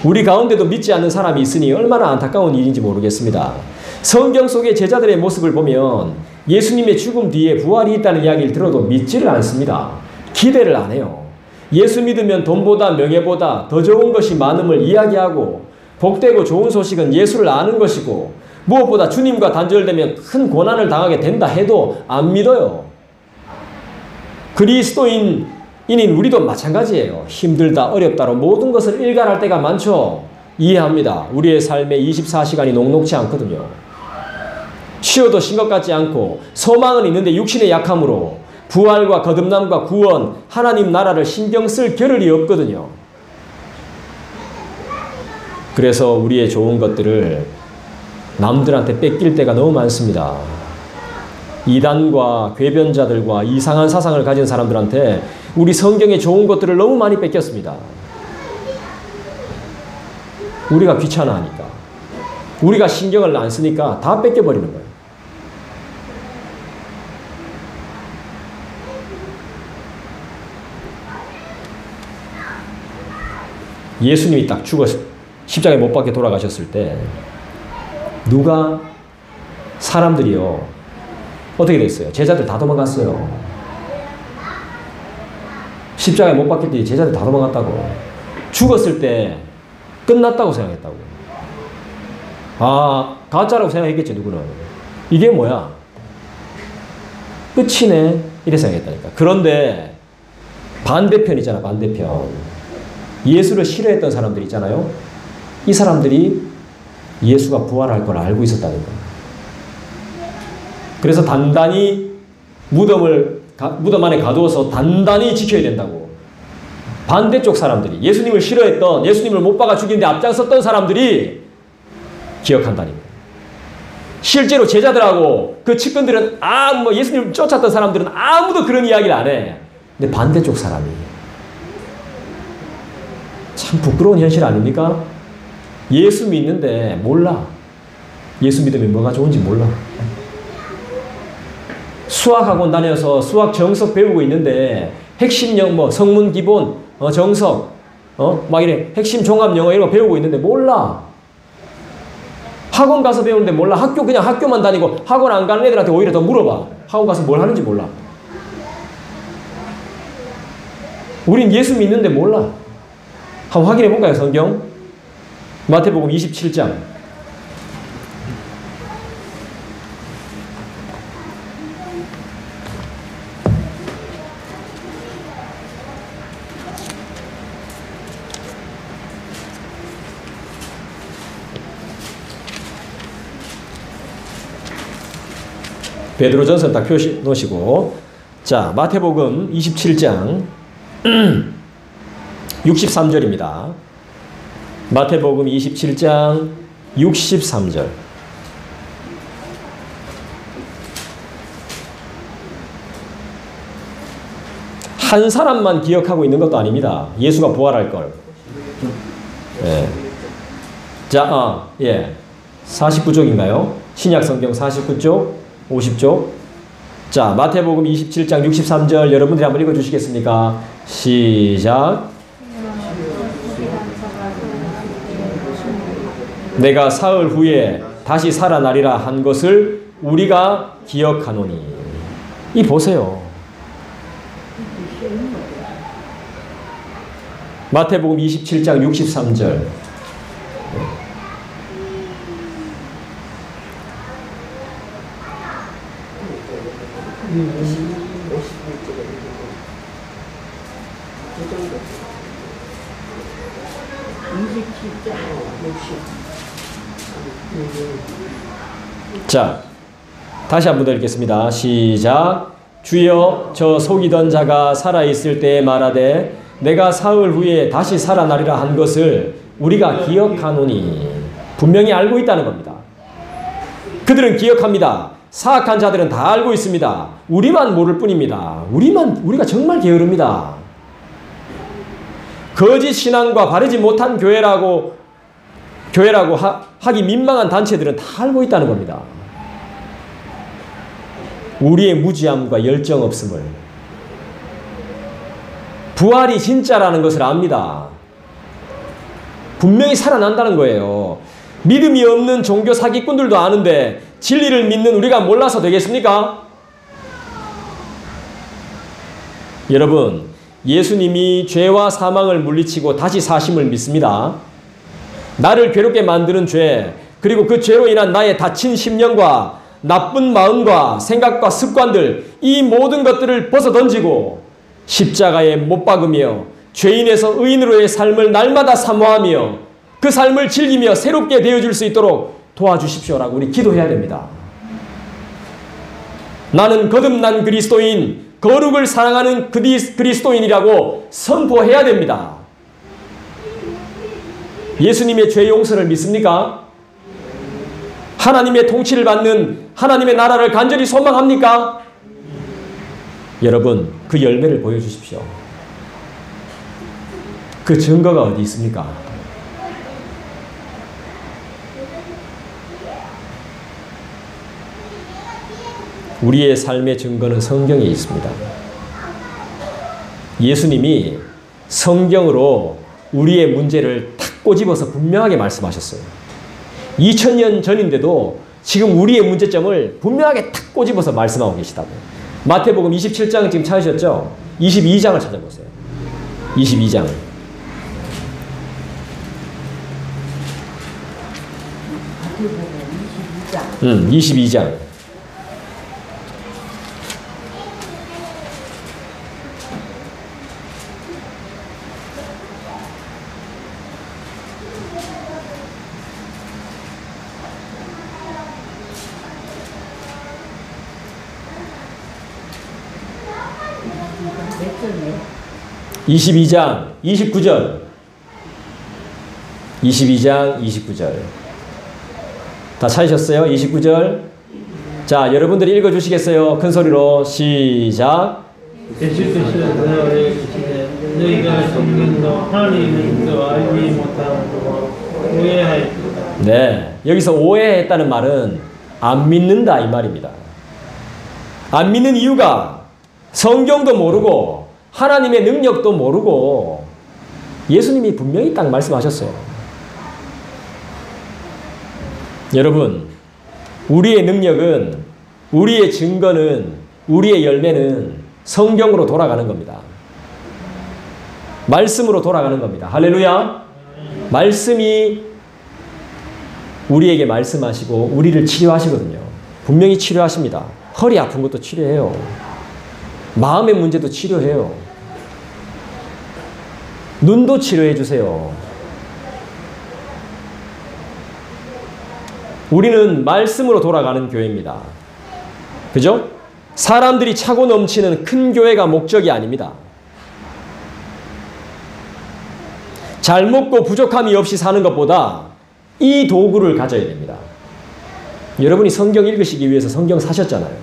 우리 가운데도 믿지 않는 사람이 있으니 얼마나 안타까운 일인지 모르겠습니다. 성경 속의 제자들의 모습을 보면 예수님의 죽음 뒤에 부활이 있다는 이야기를 들어도 믿지를 않습니다. 기대를 안 해요. 예수 믿으면 돈보다 명예보다 더 좋은 것이 많음을 이야기하고, 복되고 좋은 소식은 예수를 아는 것이고, 무엇보다 주님과 단절되면 큰 고난을 당하게 된다 해도 안 믿어요. 그리스도인인 우리도 마찬가지예요. 힘들다 어렵다로 모든 것을 일갈할 때가 많죠. 이해합니다. 우리의 삶에 24시간이 녹록지 않거든요. 쉬어도 쉰 것 같지 않고 소망은 있는데 육신의 약함으로 부활과 거듭남과 구원, 하나님 나라를 신경 쓸 겨를이 없거든요. 그래서 우리의 좋은 것들을 남들한테 뺏길 때가 너무 많습니다. 이단과 궤변자들과 이상한 사상을 가진 사람들한테 우리 성경의 좋은 것들을 너무 많이 뺏겼습니다. 우리가 귀찮아하니까, 우리가 신경을 안 쓰니까 다 뺏겨버리는 거예요. 예수님이 딱 십자가에 못 박혀 돌아가셨을 때 사람들이요 어떻게 됐어요? 제자들 다 도망갔어요. 십자가에 못 박힐 때 제자들 다 도망갔다고. 죽었을 때 끝났다고 생각했다고. 가짜라고 생각했겠지 누구는. 이게 뭐야? 끝이네 이래 생각했다니까. 그런데 반대편 있잖아. 반대편. 예수를 싫어했던 사람들 있잖아요. 이 사람들이 예수가 부활할 걸 알고 있었다는 거예요. 그래서 단단히 무덤 안에 가두어서 단단히 지켜야 된다고. 반대쪽 사람들이, 예수님을 싫어했던, 예수님을 못 박아 죽이는데 앞장섰던 사람들이 기억한다는 거예요. 실제로 제자들하고 그 측근들은 예수님을 쫓았던 사람들은 아무도 그런 이야기를 안 해. 근데 반대쪽 사람이 참 부끄러운 현실 아닙니까? 예수 믿는데 몰라. 예수 믿으면 뭐가 좋은지 몰라. 수학학원 다녀서 수학 정석 배우고 있는데 핵심 영어, 성문 기본, 정석, 막 이래 핵심 종합 영어 이런 거 배우고 있는데 몰라. 학원 가서 배우는데 몰라. 그냥 학교만 다니고 학원 안 가는 애들한테 오히려 더 물어봐. 학원 가서 뭘 하는지 몰라. 우린 예수 믿는데 몰라. 한번 확인해 볼까요, 성경? 마태복음 27장. 베드로전서는 딱 표시 놓으시고, 자, 마태복음 27장 63절입니다. 마태복음 27장 63절. 한 사람만 기억하고 있는 것도 아닙니다. 예수가 부활할 걸. 예. 자, 예. 49쪽인가요? 신약 성경 49쪽, 50쪽. 자, 마태복음 27장 63절 여러분들이 한번 읽어 주시겠습니까? 시작. 내가 사흘 후에 다시 살아나리라 한 것을 우리가 기억하노니. 이 보세요. 마태복음 27장 63절. 자, 다시 한 번 더 읽겠습니다. 시작. 주여, 저 속이던 자가 살아있을 때에 말하되 내가 사흘 후에 다시 살아나리라 한 것을 우리가 기억하노니. 분명히 알고 있다는 겁니다. 그들은 기억합니다. 사악한 자들은 다 알고 있습니다. 우리만 모를 뿐입니다. 우리가 정말 게으릅니다. 거짓 신앙과 바르지 못한 교회라고 하기 민망한 단체들은 다 알고 있다는 겁니다. 우리의 무지함과 열정 없음을. 부활이 진짜라는 것을 압니다. 분명히 살아난다는 거예요. 믿음이 없는 종교 사기꾼들도 아는데 진리를 믿는 우리가 몰라서 되겠습니까? 여러분, 예수님이 죄와 사망을 물리치고 다시 사심을 믿습니다. 나를 괴롭게 만드는 죄, 그리고 그 죄로 인한 나의 다친 심령과 나쁜 마음과 생각과 습관들, 이 모든 것들을 벗어던지고 십자가에 못 박으며 죄인에서 의인으로의 삶을 날마다 사모하며 그 삶을 즐기며 새롭게 되어줄 수 있도록 도와주십시오라고 우리 기도해야 됩니다. 나는 거듭난 그리스도인, 거룩을 사랑하는 그리스도인이라고 선포해야 됩니다. 예수님의 죄 용서를 믿습니까? 하나님의 통치를 받는 하나님의 나라를 간절히 소망합니까? 여러분, 그 열매를 보여주십시오. 그 증거가 어디 있습니까? 우리의 삶의 증거는 성경에 있습니다. 예수님이 성경으로 우리의 문제를 탁 꼬집어서 분명하게 말씀하셨어요. 2000년 전인데도 지금 우리의 문제점을 분명하게 탁 꼬집어서 말씀하고 계시다고. 마태복음 27장 지금 찾으셨죠? 22장을 찾아보세요. 22장. 22장. 몇 절이요? 22장 29절. 22장 29절. 다 찾으셨어요? 29절. 자, 여러분들이 읽어주시겠어요? 큰 소리로 시작. 예수께서 너희에게 이르시되 너희가 성경도 하나님의 인도 알지 못하고 오해하였도다. 네, 여기서 오해했다는 말은 안 믿는다 이 말입니다. 안 믿는 이유가 성경도 모르고 하나님의 능력도 모르고 예수님이 분명히 딱 말씀하셨어요. 여러분, 우리의 능력은, 우리의 증거는, 우리의 열매는 성경으로 돌아가는 겁니다. 말씀으로 돌아가는 겁니다. 할렐루야. 말씀이 우리에게 말씀하시고 우리를 치료하시거든요. 분명히 치료하십니다. 허리 아픈 것도 치료해요. 마음의 문제도 치료해요. 눈도 치료해 주세요. 우리는 말씀으로 돌아가는 교회입니다. 그죠? 사람들이 차고 넘치는 큰 교회가 목적이 아닙니다. 잘 먹고 부족함이 없이 사는 것보다 이 도구를 가져야 됩니다. 여러분이 성경 읽으시기 위해서 성경 사셨잖아요.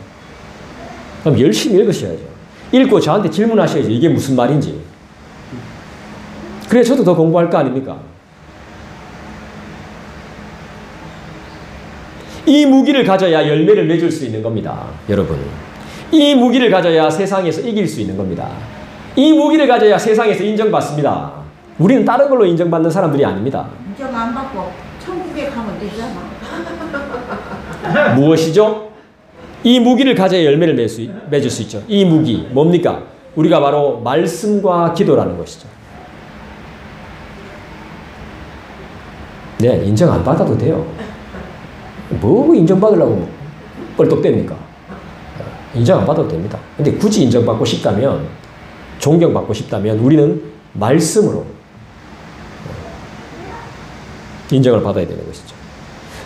그럼 열심히 읽으셔야죠. 읽고 저한테 질문하셔야죠. 이게 무슨 말인지. 그래 저도 더 공부할 거 아닙니까? 이 무기를 가져야 열매를 맺을 수 있는 겁니다. 여러분. 이 무기를 가져야 세상에서 이길 수 있는 겁니다. 이 무기를 가져야 세상에서 인정받습니다. 우리는 다른 걸로 인정받는 사람들이 아닙니다. 인정 안 받고 천국에 가면 되잖아. 무엇이죠? 이 무기를 가져야 열매를 맺을 수 있죠. 이 무기 뭡니까? 우리가 바로 말씀과 기도라는 것이죠. 네, 인정 안 받아도 돼요. 뭐 인정받으려고 뻘떡댑니까? 인정 안 받아도 됩니다. 근데 굳이 인정받고 싶다면, 존경받고 싶다면 우리는 말씀으로 인정을 받아야 되는 것이죠.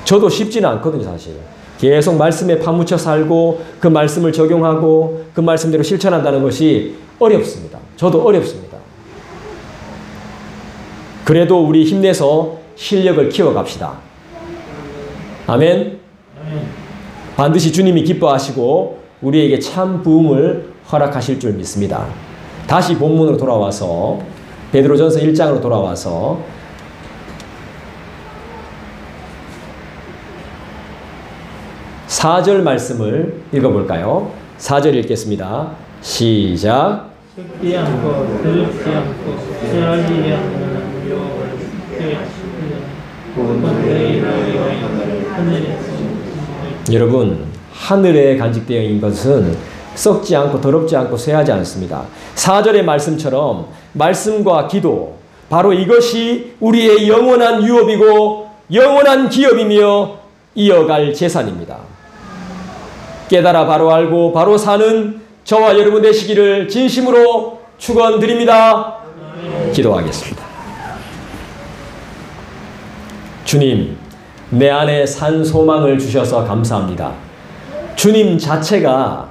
저도 쉽지는 않거든요, 사실. 계속 말씀에 파묻혀 살고 그 말씀을 적용하고 그 말씀대로 실천한다는 것이 어렵습니다. 저도 어렵습니다. 그래도 우리 힘내서 실력을 키워갑시다. 아멘. 반드시 주님이 기뻐하시고 우리에게 참 부흥을 허락하실 줄 믿습니다. 다시 본문으로 돌아와서 베드로전서 1장으로 돌아와서 4절 말씀을 읽어볼까요? 4절 읽겠습니다. 시작. 썩지 않고 더럽지 않고 쇠하지 않는 유업을 여러분, 하늘에 간직되어 있는 것은 썩지 않고 더럽지 않고 쇠하지 않습니다. 4절의 말씀처럼 말씀과 기도, 바로 이것이 우리의 영원한 유업이고 영원한 기업이며 이어갈 재산입니다. 깨달아 바로 알고 바로 사는 저와 여러분 되시기를 진심으로 축원드립니다. 기도하겠습니다. 주님, 내 안에 산 소망을 주셔서 감사합니다. 주님 자체가